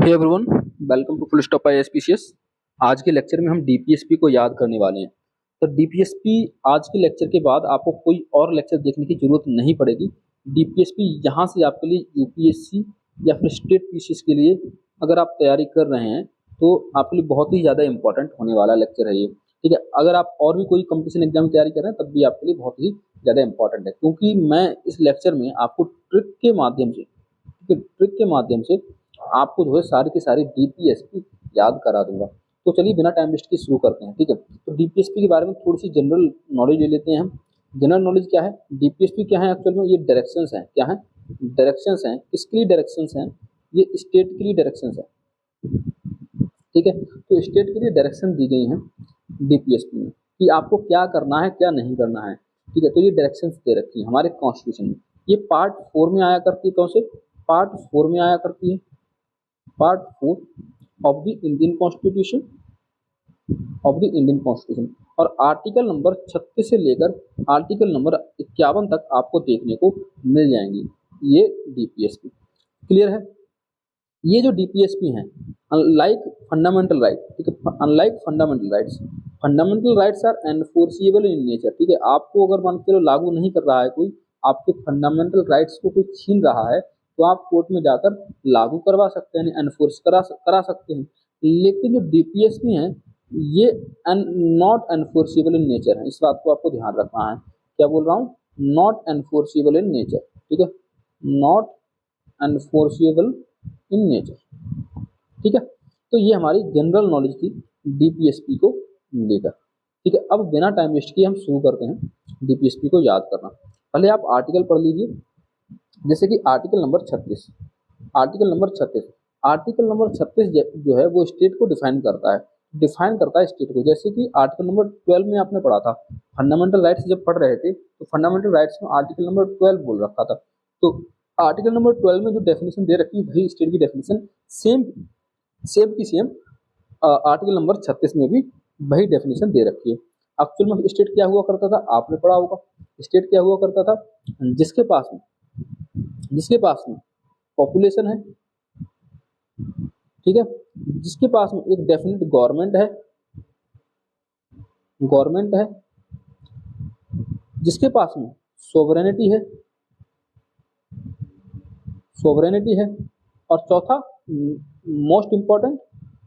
Hey everyone, welcome to full stop ISPCS. आज के lecture में हम डीपीएसपी को याद करने वाले हैं। तो डीपीएसपी आज के लेक्चर के बाद आपको कोई और लेक्चर देखने की जरूरत नहीं पड़ेगी। डीपीएसपी यहाँ से आपके लिए यूपीएससी या फिर स्टेट पीसीएस के लिए अगर आप तैयारी कर रहे हैं तो आपके लिए बहुत ही ज़्यादा इंपॉर्टेंट होने वाला लेक्चर है ये। ठीक है, अगर आप और भी कोई कंपटीशन एग्जाम की तैयारी कर रहे हैं तब भी आपके लिए बहुत ही ज़्यादा इंपॉर्टेंट है, क्योंकि मैं इस लेक्चर में आपको ट्रिक के माध्यम से आपको जो है सारी की सारी डीपीएसपी याद करा दूंगा। तो चलिए बिना टाइम वेस्ट के शुरू करते हैं। ठीक है, तो डीपीएसपी के बारे में थोड़ी सी जनरल नॉलेज ले लेते हैं हम। जनरल नॉलेज क्या है, डीपीएसपी क्या है एक्चुअल में? ये डायरेक्शंस हैं। क्या है? डायरेक्शंस हैं। किसके लिए डायरेक्शंस हैं? ये स्टेट के लिए डायरेक्शंस है। ठीक है, तो स्टेट के लिए डायरेक्शन दी गई हैं डीपीएसपी में कि आपको क्या करना है क्या नहीं करना है। ठीक है, तो ये डायरेक्शंस दे रखी है हमारे कॉन्स्टिट्यूशन में। ये पार्ट 4 में आया करती है। कौन से पार्ट 4 में आया करती है? Part 4 of the Indian constitution और आर्टिकल नंबर 36 से लेकर आर्टिकल नंबर 51 तक आपको देखने को मिल जाएंगी ये डीपीएसपी। क्लियर है? ये जो डीपीएसपी हैं, अनलाइक फंडामेंटल राइट, ठीक है, unlike fundamental rights are enforceable in nature. ठीक है, आपको अगर मान के चलो लागू नहीं कर रहा है कोई, आपके फंडामेंटल राइट्स को कोई छीन रहा है तो आप कोर्ट में जाकर लागू करवा सकते हैं, एनफोर्स करा सकते हैं। लेकिन जो डीपीएसपी हैं ये नॉट एनफोर्सिबल इन नेचर है। इस बात को आपको ध्यान रखना है। क्या बोल रहा हूँ? Not enforceable in nature. ठीक है, नॉट एनफोर्सिबल इन नेचर। ठीक है, तो ये हमारी जनरल नॉलेज थी डीपीएसपी को लेकर। ठीक है, अब बिना टाइम वेस्ट किए हम शुरू करते हैं डीपीएसपी को याद करना। पहले आप आर्टिकल पढ़ लीजिए, जैसे कि आर्टिकल नंबर 36। आर्टिकल नंबर 36 जो है वो स्टेट को डिफाइन करता है स्टेट को। जैसे कि आर्टिकल नंबर 12 में आपने पढ़ा था, फंडामेंटल राइट्स जब पढ़ रहे थे तो फंडामेंटल राइट्स में आर्टिकल नंबर 12 बोल रखा था। तो आर्टिकल नंबर 12 में जो डेफिनेशन दे रखी है वही स्टेट की डेफिनेशन सेम की सेम आर्टिकल नंबर 36 में भी वही डेफिनेशन दे रखी है। एक्चुअल में स्टेट क्या हुआ करता था आपने पढ़ा होगा। स्टेट क्या हुआ करता था? जिसके पास में पॉपुलेशन है, ठीक है, जिसके पास में एक डेफिनेट गवर्नमेंट है, जिसके पास में सोवरेनिटी है और चौथा मोस्ट इंपॉर्टेंट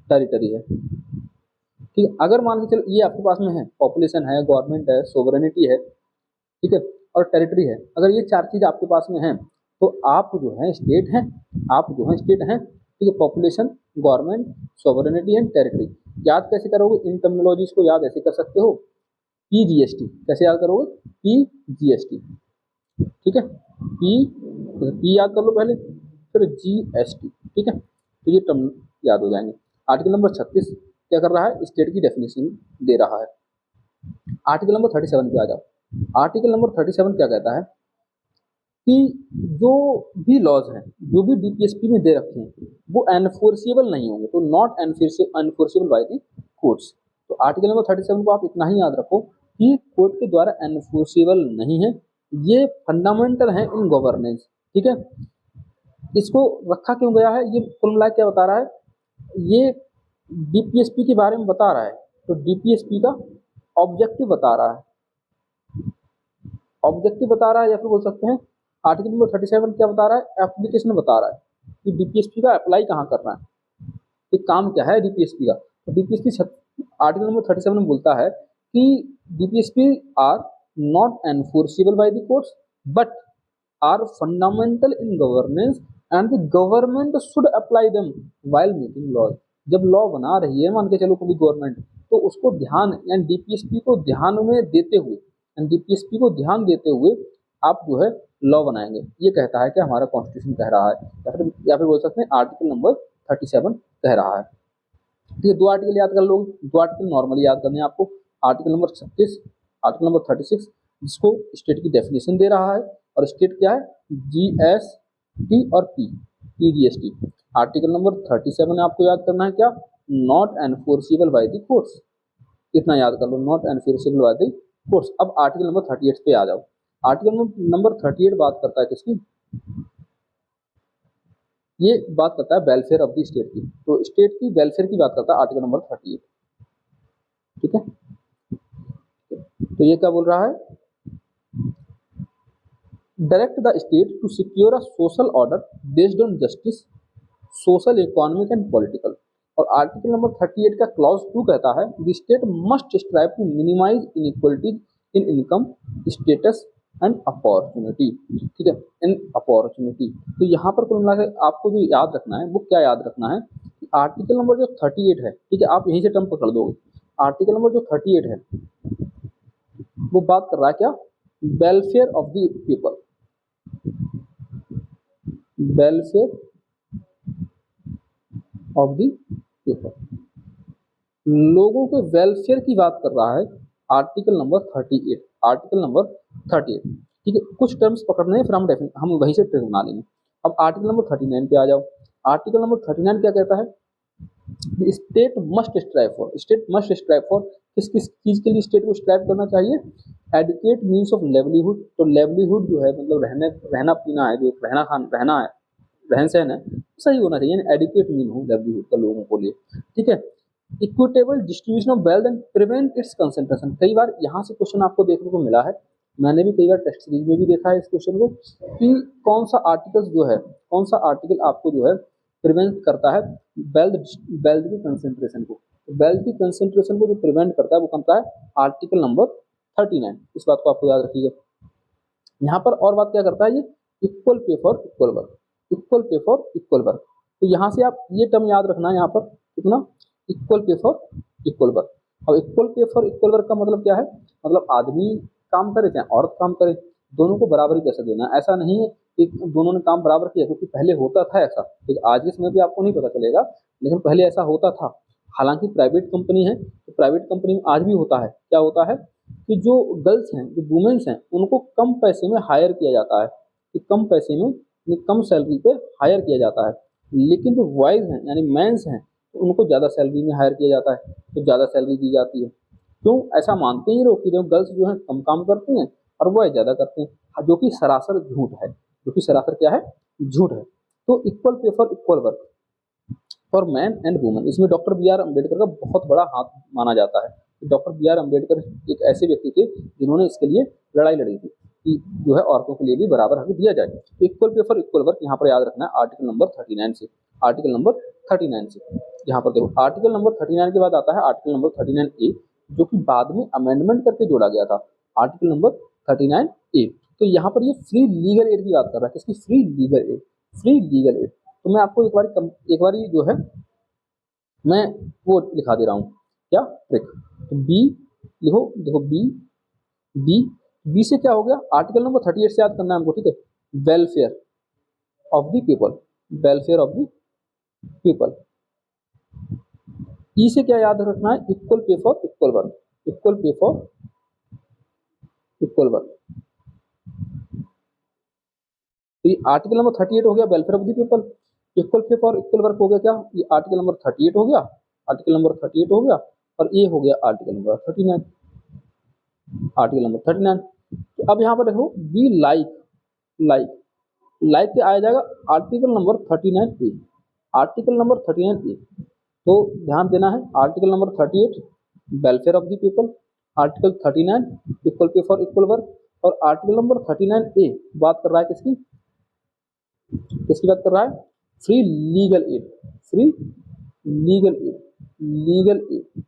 टेरिटरी है। ठीक है, अगर मान के चलो ये आपके पास में है, पॉपुलेशन है, गवर्नमेंट है, सोवरेनिटी है, ठीक है, और टेरिटरी है, अगर ये चार चीज आपके पास में है तो आप जो है स्टेट हैं। ठीक है, population, government, sovereignty and territory. याद कैसे करोगे इन टर्मिनोलॉजीज को? याद ऐसे कर सकते हो, पीजीएसटी। कैसे याद करोगे? पीजीएसटी। ठीक है, पी याद कर लो पहले, फिर जीएसटी। ठीक है, तो ये टर्म याद हो जाएंगे। आर्टिकल नंबर 36 क्या कर रहा है? स्टेट की डेफिनेशन दे रहा है। आर्टिकल नंबर 37 पे आ जाओ। आर्टिकल नंबर 37 क्या कहता है कि जो भी लॉज हैं, जो भी डीपीएसपी में दे रखे हैं वो एनफोर्सिबल नहीं होंगे, तो not enforceable by the courts. तो आर्टिकल नंबर 37 को आप इतना ही याद रखो कि कोर्ट के द्वारा एनफोर्सिबल नहीं है, ये फंडामेंटल है इन गवर्नेंस। ठीक है, इसको रखा क्यों गया है? ये कुल मिला क्या बता रहा है? ये डीपीएसपी के बारे में बता रहा है। तो डीपीएसपी का ऑब्जेक्टिव बता रहा है, या फिर बोल सकते हैं आर्टिकल नंबर 37 क्या बता रहा है? एप्लीकेशन बता रहा है कि डीपीएसपी का अप्लाई कहाँ करना है, कि काम क्या है डीपीएसपी का। तो डीपीएसपी आर्टिकल नंबर 37 में बोलता है कि DPSP are not enforceable by the courts but are fundamental in governance and the government should apply them while making laws. जब लॉ बना रही है मान के चलो कोई गवर्नमेंट, तो उसको ध्यान यानी डीपीएसपी को ध्यान देते हुए आप जो है लॉ बनाएंगे। ये कहता है कि हमारा कॉन्स्टिट्यूशन कह रहा है, या फिर बोल सकते हैं आर्टिकल नंबर 37 कह रहा है। ठीक है, दो आर्टिकल याद कर लोगे, दो आर्टिकल नॉर्मली याद करने हैं आपको। आर्टिकल नंबर 36, आर्टिकल नंबर 36 जिसको स्टेट की डेफिनेशन दे रहा है, और स्टेट क्या है? जीएसटी और पीजीएसटी। आर्टिकल नंबर 37 आपको याद करना है क्या? Not enforceable by the courts. इतना याद कर लो, not enforceable by the courts. अब आर्टिकल नंबर 38 पे आ जाओ। आर्टिकल नंबर 38 बात करता है किसकी? ये बात करता है वेलफेयर ऑफ द स्टेट की, तो स्टेट की वेलफेयर की बात करता है आर्टिकल नंबर 38। ठीक है, तो ये क्या बोल रहा है, direct the state to secure a social order based on justice, social, economic and political. और आर्टिकल नंबर 38 का क्लॉज 2 कहता है the state must strive to minimise inequalities in income, status and opportunity. ठीक है, इन अपॉर्चुनिटी। तो यहाँ पर कुल मिला के आपको जो याद रखना है वो क्या याद रखना है कि आर्टिकल नंबर जो 38 है, ठीक है, आप यहीं से टर्म पकड़ दोगे। आर्टिकल नंबर जो 38 है वो बात कर रहा है क्या, welfare of the people, welfare of the people, लोगों के वेलफेयर की बात कर रहा है आर्टिकल नंबर 38। आर्टिकल नंबर 38, ठीक है, कुछ टर्म्स पकड़ने हैं फिर हम वहीं से ट्रिक बना लेंगे। अब आर्टिकल नंबर 39 पे आ जाओ। आर्टिकल नंबर 39 क्या कहता है, state must strive for, state must strive for, किस किस चीज के लिए स्टेट को स्ट्राइव करना चाहिए, एडुकेट मीन्स ऑफ लेवलीहुड। तो लेवलीहुड जो है मतलब रहना पीना है, जो रहना है, रहन सहन है, सही होना चाहिए, एडुकेट मीन हो लेवलीहुड का लोगों को लिए। ठीक है, equitable distribution of wealth and prevent it's concentration. कई बार यहाँ से क्वेश्चन आपको देखने को मिला है, मैंने भी कई बार टेस्ट सीरीज में भी देखा है इस क्वेश्चन को, कि कौन सा आर्टिकल जो है, कौन सा आर्टिकल आपको जो है प्रिवेंट करता है वेल्थ, वेल्थ की कंसेंट्रेशन को। वेल्थ की कंसेंट्रेशन को जो प्रिवेंट करता है वो करता है आर्टिकल नंबर 39। इस बात को आपको याद रखिएगा। यहाँ पर और बात क्या करता है ये, equal pay for equal work, equal pay for equal work. तो यहाँ से आप ये टर्म याद रखना है यहाँ पर कितना, equal pay for equal work. अब equal pay for equal work का मतलब क्या है, मतलब आदमी काम करे चाहे औरत काम करे, दोनों को बराबर ही पैसा देना। ऐसा नहीं है कि दोनों ने काम बराबर किया, क्योंकि पहले होता था ऐसा, लेकिन आज के समय पे आपको नहीं पता चलेगा, लेकिन पहले ऐसा होता था। हालांकि प्राइवेट कंपनी है, तो प्राइवेट कंपनी में आज भी होता है, क्या होता है कि जो गर्ल्स हैं, जो वुमेन्स हैं, उनको कम पैसे में हायर किया जाता है, कि कम पैसे में, कम सैलरी पे हायर किया जाता है। लेकिन जो बॉयज हैं यानी मेंस हैं, तो उनको ज़्यादा सैलरी में हायर किया जाता है, तो ज़्यादा सैलरी दी जाती है। क्यों ऐसा मानते हैं ये लोग कि जो गर्ल्स जो है कम काम करती हैं और बॉय ज़्यादा करते हैं, जो कि सरासर झूठ है, जो कि सरासर क्या है, झूठ है। तो equal pay for equal work for man and women, इसमें डॉक्टर बी आर अम्बेडकर का बहुत बड़ा हाथ माना जाता है। डॉक्टर बी आर अम्बेडकर एक ऐसे व्यक्ति थे जिन्होंने इसके लिए लड़ाई लड़ी थी कि जो है औरतों के लिए भी बराबर हक दिया जाए। तो equal pay for equal work यहाँ पर याद रखना है आर्टिकल नंबर 39 से, आर्टिकल नंबर 39 से। यहाँ पर देखो आर्टिकल नंबर 39 के बाद आता है आर्टिकल नंबर 39 ए, जो कि बाद में अमेंडमेंट करके जोड़ा गया था, आर्टिकल नंबर 39 ए। तो यहाँ पर ये फ्री लीगल एड की बात कर रहा है, किसकी, free legal aid, free legal aid. तो मैं आपको एक बार जो है मैं वो लिखा दे रहा हूँ, क्या, ट्रिक। तो बी लिखो, देखो बी, बी, बी से क्या हो गया, आर्टिकल नंबर 38 से याद करना है हमको, ठीक है, welfare of the people, welfare of the people. ई से क्या याद रखना है, equal pay for equal work, equal pay for equal work. तो ये आर्टिकल नंबर 38 हो गया welfare of the people, equal pay for equal work हो गया क्या, ये आर्टिकल नंबर 38 हो गया, आर्टिकल नंबर 38 हो गया, और ये हो गया आर्टिकल नंबर 39, आर्टिकल नंबर 39। तो अब यहाँ पर देखो बी लाइक, लाइक, लाइक के आया जाएगा आर्टिकल नंबर 39 ए, आर्टिकल नंबर 39 ए। तो ध्यान देना है, article number 38 welfare of the people, article 39 equal pay for equal work, और आर्टिकल नंबर 39 ए बात कर रहा है किसकी, किसकी बात कर रहा है, free legal aid, free legal aid, legal aid,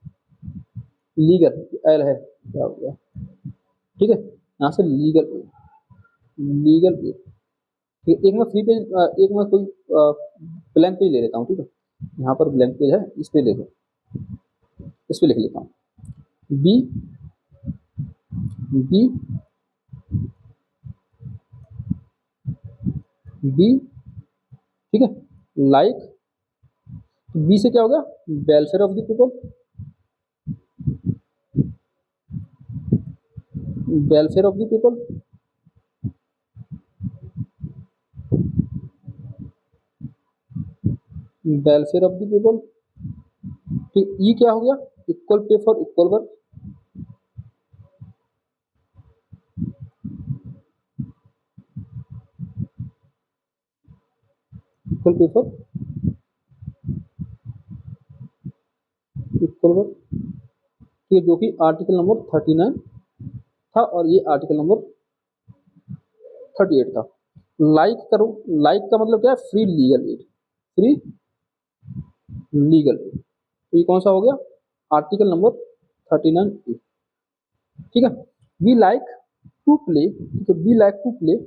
legal L है क्या हो गया, ठीक है, यहाँ से लीगल एड, लीगल एड। एक मैं फ्री पेज, एक मैं कोई ब्लैंक पेज ले लेता हूँ, ठीक है, यहाँ पर ब्लैंक पेज है, इस पे देखो, इस पे लिख लेता हूँ, बी, बी, बी, ठीक है, लाइक, बी से क्या हो गया, welfare of the people, welfare of the people, welfare of the people, ठीक। ई क्या हो गया, equal pay for equal work, equal paper equal work, ठीक है, जो कि आर्टिकल नंबर 39 था और ये आर्टिकल नंबर 38 था। लाइक करो, लाइक का मतलब क्या है, free legal aid, free legal aid, तो ये कौन सा हो गया, आर्टिकल नंबर 39 ए, ठीक है। वी लाइक टू प्ले, ठीक है, वी लाइक टू प्ले,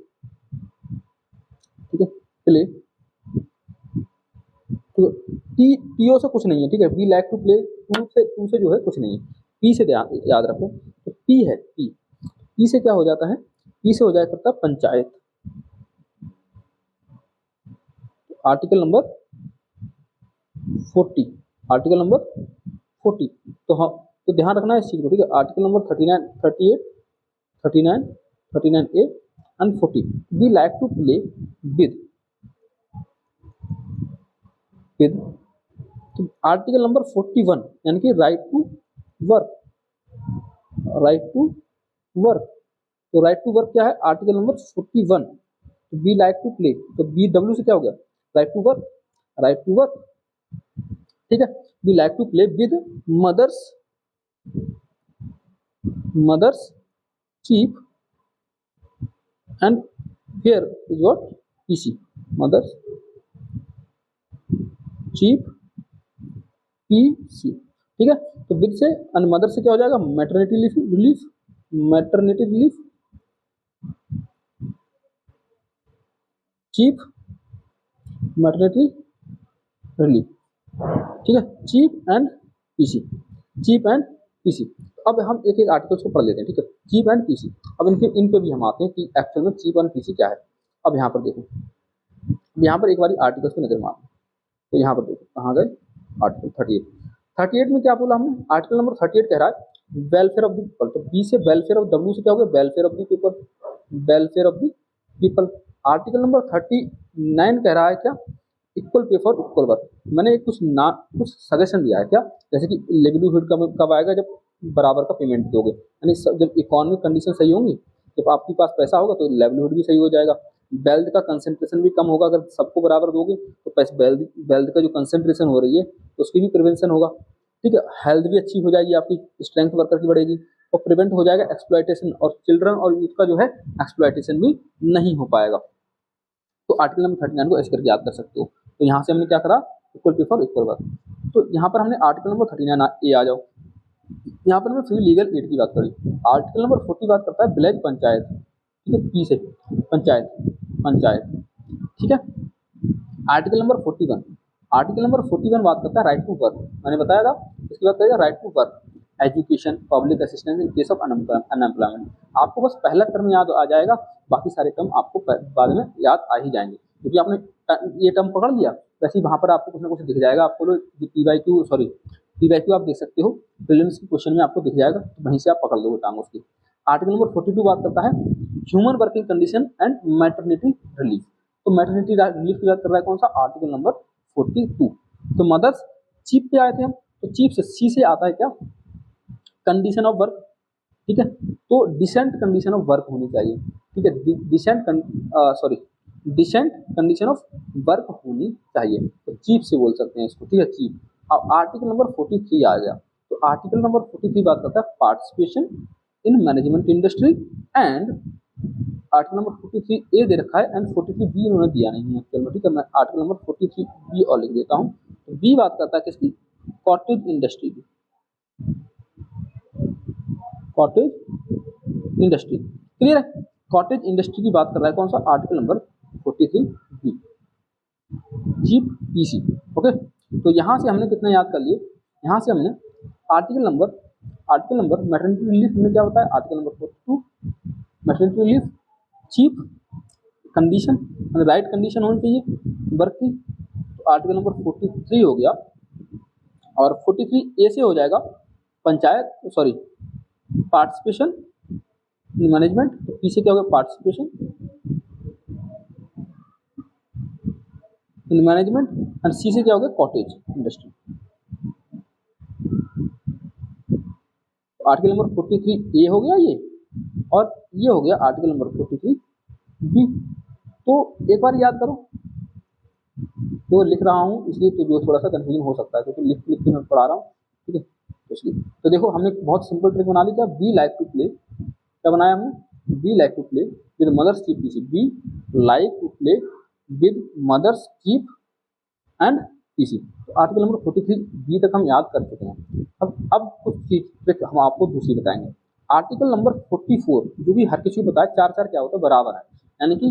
ठीक है, प्ले, टी टीओ से कुछ नहीं है, ठीक है, we like to play, to say जो है कुछ नहीं है, पी से याद रखो, तो पी है, पी से क्या हो जाता है, पी से हो जाया करता panchayat, article number 40, article number 40, तो हाँ, तो ध्यान रखना है इस चीज को, ठीक है, article number 39, 38, 39, 39A and 40, we like to play with article number 41 यानी कि right to work, right to work, तो राइट टू वर्क क्या है, आर्टिकल नंबर 41, तो वी लाइक टू प्ले, तो बी डब्ल्यू से क्या हो गया, right to work, right to work, ठीक है, we like to play with mothers, mothers chief and here is what, PC, mother's chief PC, ठीक है, तो विद से एंड मदर से क्या हो जाएगा, maternity relief, maternity relief, chief maternity relief, ठीक है, cheap and PC, cheap and PC. अब हम एक एक आर्टिकल्स को पढ़ लेते हैं, ठीक है, चीफ एंड पीसी, अब इन पे भी हम आते हैं कि एक्चुअल में चीफ एंड पीसी क्या है। अब यहाँ पर देखो, यहाँ पर एक बार आर्टिकल्स पे नजर मारो, तो यहाँ पर देखो कहाँ गए, आर्टिकल 38, 38 में क्या बोला हमने, आर्टिकल नंबर 38 कह रहा है वेलफेयर ऑफ द पीपल, तो बी से वेलफेयर ऑफ, डब्ल्यू से क्या हो गया, welfare of the people, welfare of the people. Article number 39 कह रहा है क्या, equal pay for equal work, मैंने कुछ सजेशन दिया है क्या, जैसे कि लिवलीहुड कब आएगा, जब बराबर का पेमेंट दोगे, यानी जब इकोनॉमिक कंडीशन सही होंगी, जब आपके पास पैसा होगा तो लाइवलीहुड भी सही हो जाएगा, वेल्थ का कंसंट्रेशन भी कम होगा, अगर सबको बराबर दोगे तो पैसे वेल्थ का जो कंसंट्रेशन हो रही है तो उसकी भी प्रिवेंशन होगा, ठीक है, हेल्थ भी अच्छी हो जाएगी आपकी, स्ट्रेंथ वर्कर की बढ़ेगी और प्रिवेंट हो जाएगा एक्सप्लॉयटेशन, और चिल्ड्रन और यूथ का जो है एक्सप्लॉयटेशन भी नहीं हो पाएगा। तो आर्टिकल नंबर 39 को ऐसे करके याद कर सकते हो। तो यहाँ से हमने क्या करा, equal pay for equal work, तो यहाँ पर हमने आर्टिकल नंबर 39 ए आ जाओ, यहाँ पर हमने फ्री लीगल एड की बात करी, आर्टिकल नंबर 40 बात करता है विलेज पंचायत, ठीक है, पी से पंचायत, पंचायत, ठीक है, आर्टिकल नंबर 41, आर्टिकल नंबर 41 बात करता है राइट टू वर्क, मैंने बताया था, इसकी बात करेगा right to work, education, public assistance in case of unemployment, आपको बस पहला टर्म याद आ जाएगा, बाकी सारे टर्म आपको बाद में याद आ ही जाएंगे, क्योंकि आपने ये टर्म पकड़ लिया, वैसे ही वहाँ पर आपको कुछ ना कुछ दिख जाएगा, आपको पीवाईक्यू आप देख सकते हो, प्रीलिम्स के क्वेश्चन में आपको दिख जाएगा, तो वहीं से आप पकड़ लोगे टांग उसकी। आर्टिकल नंबर 42 बात करता है human working condition and maternity relief, तो मैटरनिटी रिलीफ की बात कर रहा है कौन सा, आर्टिकल नंबर 42, तो मदर्स चीफ पे आए थे हम, तो चीफ से सी से आता है क्या, कंडीशन ऑफ वर्क, ठीक है, तो डिसेंट कंडीशन ऑफ वर्क होनी चाहिए, ठीक है, डिसेंट कंडीशन ऑफ वर्क होनी चाहिए, तो चीफ से बोल सकते हैं इसको, ठीक है, चीफ। अब आर्टिकल नंबर 43 आ गया, तो आर्टिकल नंबर 43 बात करता है participation in management industry and, article number 43 ए दे रखा है एंड 43 बी उन्होंने दिया नहीं है, चलो ठीक है, मैं आर्टिकल नंबर 43 बी और लिख देता हूँ, तो बी बात करता है किसकी, कॉटेज इंडस्ट्री की, कॉटेज इंडस्ट्री, क्लियर है, कॉटेज इंडस्ट्री की बात कर रहा है कौन सा, article number 43 B, chief PC, okay. तो यहाँ से हमने कितना याद कर लिए, यहाँ से हमने आर्टिकल नंबर मैटरनिटी रिलीफ हमने क्या बताया, article number 42 maternity relief, chief condition, right condition होनी चाहिए वर्क की, तो आर्टिकल नंबर 43 हो गया, और 43 ए से हो जाएगा पंचायत, सॉरी पार्टिसिपेशन मैनेजमेंट, तो पी से क्या होगा, पार्टिसिपेशन इन मैनेजमेंट एंड सी से क्या हो गया, कॉटेज इंडस्ट्री, आर्टिकल नंबर 43 ए हो गया ये, और ये हो गया आर्टिकल नंबर 43 बी। तो एक बार याद करो, तो लिख रहा हूँ इसलिए तो जो थोड़ा सा कन्फ्यूजन हो सकता है क्योंकि लिख लिख के मैं पढ़ा रहा हूँ, ठीक है, तो इसलिए तो देखो हमने बहुत सिंपल ट्रिक बना ली। क्या बी लाइक टू प्ले, क्या बनाया हमने, we like to play with mothers cheap PC, we like to play with mothers cheap and PC. तो आर्टिकल नंबर 43 बी तक हम याद कर चुके हैं। अब कुछ चीज ट्रिक हम आपको दूसरी बताएंगे। आर्टिकल नंबर 44 जो भी हर किसी को पता है, चार चार क्या होता है, बराबर है, यानी कि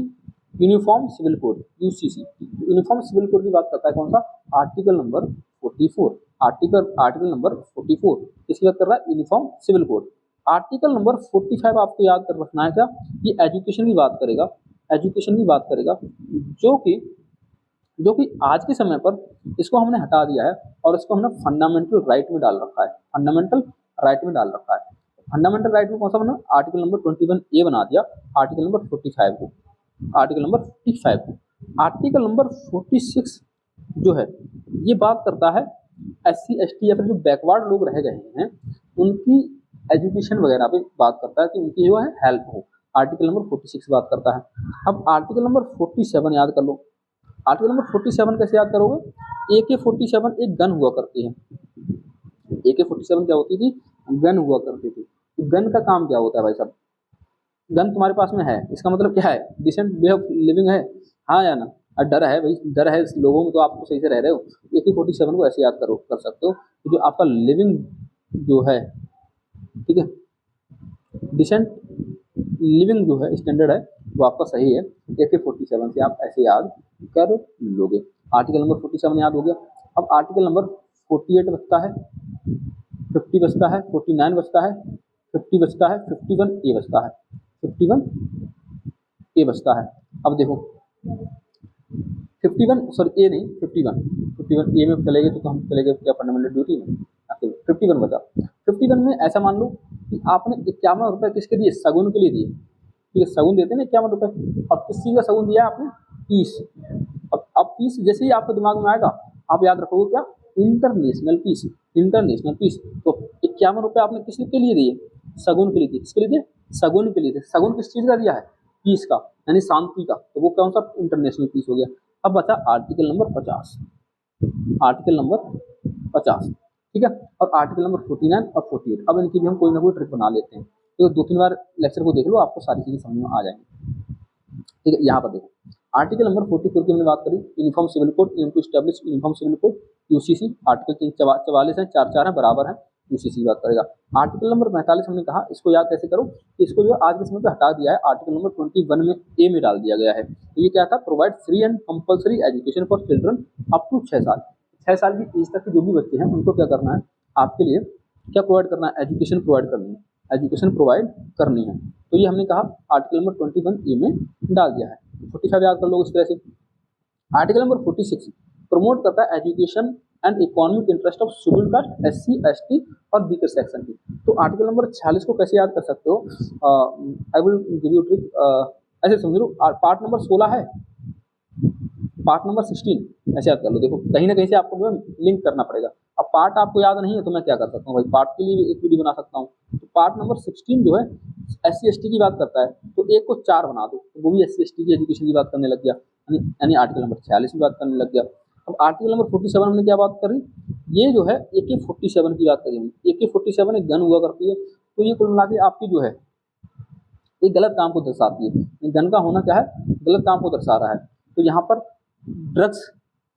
uniform civil code UCC. Uniform civil code की बात करता है कौन सा, आर्टिकल नंबर 44। आर्टिकल नंबर 44 किसकी बात कर रहा है, uniform civil code. Article number 45 आपको याद कर रखना है, क्या ये एजुकेशन की बात करेगा, एजुकेशन की बात करेगा, जो कि आज के समय पर इसको हमने हटा दिया है और इसको हमने फंडामेंटल राइट में डाल रखा है, फंडामेंटल राइट में डाल रखा है। फंडामेंटल राइट में कौन सा बना, आर्टिकल नंबर 21A बना दिया, आर्टिकल नंबर 45 को, आर्टिकल नंबर 45 को। आर्टिकल नंबर 46 जो है ये बात करता है SC ST या फिर जो बैकवर्ड लोग रह गए हैं उनकी एजुकेशन वगैरह पे बात करता है कि उनकी जो है हेल्प हो। आर्टिकल नंबर 46 बात करता है। अब आर्टिकल नंबर 47 याद कर लो। आर्टिकल नंबर 47 कैसे याद करोगे, AK-47 एक गन हुआ करती है। AK-47 क्या होती थी, गन हुआ करती थी। गन का काम क्या होता है भाई साहब, गन तुम्हारे पास में है इसका मतलब क्या है, डिसेंट वे ऑफ लिविंग है, हाँ या ना, और डर है भाई, डर है लोगों में तो आप तो सही से रह रहे हो। AK-47 को ऐसे याद करो कर सकते हो कि जो आपका लिविंग जो है, ठीक है, डिसेंट लिविंग जो है स्टैंडर्ड है वो आपका सही है। AK-47 से आप ऐसे याद कर लोगे। आर्टिकल नंबर 47 याद हो गया। अब आर्टिकल नंबर 48 बचता है, 50 बचता है, 49 बचता है, 50 बचता है, 51A बचता है, 51A बचता है। अब देखो 51 सॉरी ए नहीं 51A में चले गए तो हम चले गए क्या फंडामेंटल ड्यूटी में, 51 बचा। 51 में ऐसा मान लो कि आपने 51 रुपये किसके दिए, सगुन के लिए दिए, ठीक है, सगुन देते हैं ना 51 रुपये, और किस चीज़ का सगुन दिया आपने, पीस। अब पीस जैसे ही आपको दिमाग में आएगा आप याद रखोगे क्या, इंटरनेशनल पीस, इंटरनेशनल पीस। तो 51 रुपये आपने किस के लिए दिए, सगुन के लिए दिए, किसके लिए दिए, सगुन के लिए दिए। सगुन किस चीज़ का दिया है, पीस का, यानी शांति का, तो वो कौन सा इंटरनेशनल पीस हो गया। अब बचा आर्टिकल नंबर 50, आर्टिकल नंबर 50, ठीक है, और आर्टिकल नंबर 49 और 48। अब इनकी भी हम कोई ना कोई ट्रिक बना लेते हैं, तो 2-3 बार लेक्चर को देख लो, आपको सारी चीज़ें समझ में आ जाएंगी, ठीक है। यहाँ पर देखो आर्टिकल नंबर 44 की हमने बात करी, uniform civil code, aim to establish uniform civil code UCC. Article 44 है, 4-4 है, बराबर है, यूसीसी बात करेगा। आर्टिकल नंबर 45 हमने कहा इसको याद कैसे करो, इसको जो आज के समय पे हटा दिया है, आर्टिकल नंबर 21 में ए में डाल दिया गया है। तो ये क्या था, provide free and compulsory education for children up to 6 साल, 6 साल की एज तक के जो भी बच्चे हैं उनको क्या करना है, आपके लिए क्या प्रोवाइड करना है, एजुकेशन प्रोवाइड करनी है, एजुकेशन प्रोवाइड करनी है। तो ये हमने कहा आर्टिकल नंबर 21A में डाल दिया है। 45 याद कर लो इस तरह से। आर्टिकल नंबर 46 प्रमोट करता है education and economic interest of schedule caste, SC ST और बीकर सेक्शन की। तो आर्टिकल नंबर 46 को कैसे याद कर सकते हो, I will give you trick, ऐसे समझ लो पार्ट नंबर 16 है, पार्ट नंबर 16 ऐसे याद कर लो। देखो कहीं ना कहीं से आपको जो है लिंक करना पड़ेगा। अब पार्ट आपको याद नहीं है तो मैं क्या कर सकता हूँ भाई, पार्ट के लिए एक वीडियो बना सकता हूँ। तो पार्ट नंबर 16 जो है SC ST की बात करता है, तो एक को 4 बना दो, तो वो भी SC ST की एजुकेशन की बात करने लग गया, यानी आर्टिकल नंबर 46 की बात करने लग गया। अब आर्टिकल नंबर 47 हमने क्या बात करी, ये जो है AK-47 की बात करी हमने। AK-47 एक गन हुआ करती है, तो ये कुल मिला के आपकी जो है एक गलत काम को दर्शाती है। गन का होना क्या है, गलत काम को दर्शा रहा है। तो यहाँ पर ड्रग्स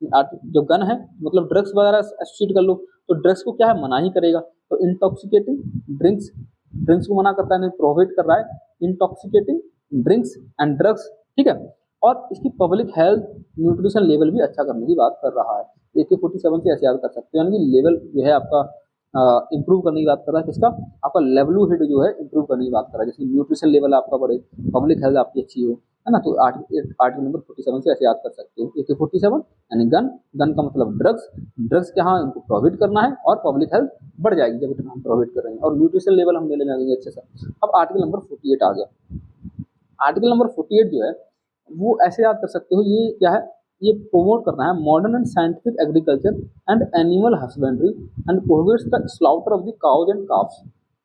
जो गन है मतलब ड्रग्स वगैरह एसोसिएट कर लो, तो ड्रग्स को क्या है, मना ही करेगा। तो इंटॉक्सिकेटिंग ड्रिंक्स, ड्रिंक्स को मना करता है, प्रोहिबिट कर रहा है, इंटॉक्सिकेटिंग ड्रिंक्स एंड ड्रग्स, ठीक है। और इसकी पब्लिक हेल्थ न्यूट्रिशन लेवल भी अच्छा करने की बात कर रहा है। AK-47 से ऐसे याद कर सकते हो, यानी कि लेवल जो है आपका इंप्रूव करने की बात कर रहा है, किसका, आपका लेवलहुड जो है इंप्रूव करने की बात कर रहा है, जैसे न्यूट्रिशन लेवल आपका बढ़े, पब्लिक हेल्थ आपकी अच्छी हो, है ना। तो आर्टिकल नंबर 47 से ऐसे याद कर सकते हो। AK-47 यानी गन, गन का मतलब ड्रग्स, ड्रग्स के यहाँ इनको प्रोहिबिट करना है और पब्लिक हेल्थ बढ़ जाएगी जब हम प्रोहिबिट कर रहे हैं, और न्यूट्रिशन लेवल हम ले जाएंगे अच्छे से। अब आर्टिकल नंबर 48 आ गया। आर्टिकल नंबर 48 जो है वो ऐसे याद कर सकते हो, ये क्या है, ये प्रोमोट करना है modern and scientific agriculture and animal husbandry and prohibits the slaughter of the cows and carbs.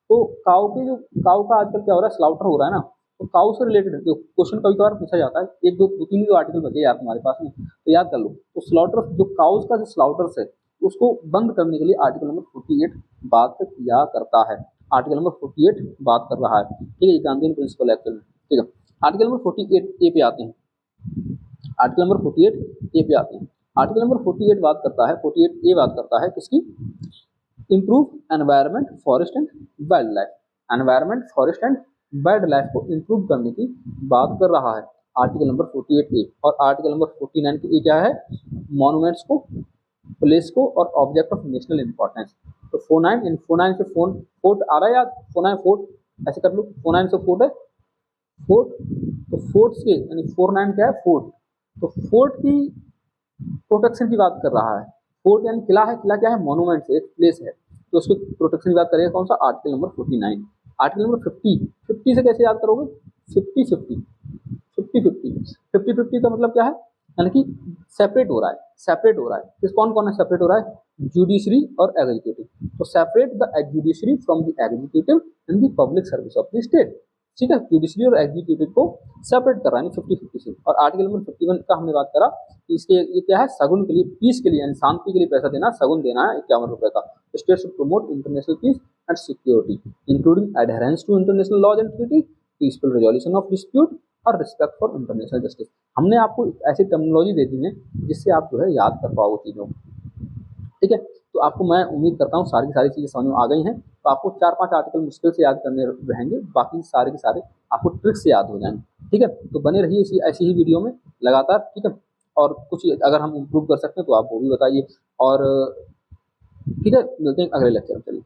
तो काउ के जो काउ का आजकल क्या हो रहा है, स्लाउटर हो रहा है ना, तो काउ से रिलेटेड जो क्वेश्चन कभी कभार पूछा जाता है, एक दो दो तीन ही आर्टिकल बचे यार तुम्हारे पास में, तो याद कर लो। तो स्लॉटर जो काउस का जो स्लॉटर्स है उसको बंद करने के लिए आर्टिकल नंबर 48 बात किया करता है। आर्टिकल नंबर 48 बात कर रहा है, ठीक है, गांधीयन प्रिंसिपल एक्चुअल में, ठीक है। आर्टिकल नंबर 48 ए पे आते हैं, आर्टिकल नंबर 48 ए पे आते हैं। आर्टिकल नंबर 48 बात करता है, 48 ए बात करता है किसकी, improve environment forest and wild life, environment forest and wild life को इम्प्रूव करने की बात कर रहा है आर्टिकल नंबर 48 ए। और आर्टिकल नंबर 49 की क्या है, मॉन्यूमेंट्स को, प्लेस को और ऑब्जेक्ट ऑफ नेशनल इंपॉर्टेंस। तो 49 से फोर्ट आ रहा है याद, 49 फोर्ट, ऐसे कर लो, 49 से फोर्ट है, फोर्ट, तो फोर्ट्स के यानी 49 क्या है, फोर्ट, तो फोर्ट की प्रोटेक्शन की बात कर रहा है। फोर्ट यानी किला है, किला क्या है, मॉन्यूमेंट है, एक प्लेस है, तो उसको प्रोटेक्शन की बात करेगा कौन सा, आर्टिकल नंबर 49। आर्टिकल नंबर 50 से कैसे याद करोगे, 50 का मतलब क्या है, यानी कि सेपरेट हो रहा है, सेपरेट हो रहा है, किस कौन कौन है सेपरेट हो रहा है, जुडिशरी और एग्जीक्यूटिव। तो separate the judiciary from the executive in the public service of the state, ठीक है, जुडिशरी और एग्जीक्यूटिव को सेपरेट कर रहा है 50-50 से। और आर्टिकल नंबर 51 का हमने बात करा कि इसके ये क्या है, सगुन के लिए, पीस के लिए यानी शांति के लिए पैसा देना, सगुन देना है 51 रुपए का। State should promote international peace and security including adherence to international laws and treaty, peaceful resolution of dispute और रिस्पेक्ट फॉर इंटरनेशनल जस्टिस। हमने आपको ऐसी टर्मिनोलॉजी दे दी है जिससे आप जो है याद कर पाओ चीज़ों को, ठीक है। तो आपको मैं उम्मीद करता हूँ सारी की सारी चीज़ें समझ में आ गई हैं। तो आपको 4-5 आर्टिकल मुश्किल से याद करने रहेंगे, बाकी सारे के सारे आपको ट्रिक से याद हो जाएंगे, ठीक है। तो बने रहिए इसी ऐसी ही वीडियो में लगातार, ठीक है। और कुछ अगर हम इम्प्रूव कर सकते हैं तो आप वो भी बताइए, और ठीक है, मिलते हैं अगले लेक्चर में, चलिए।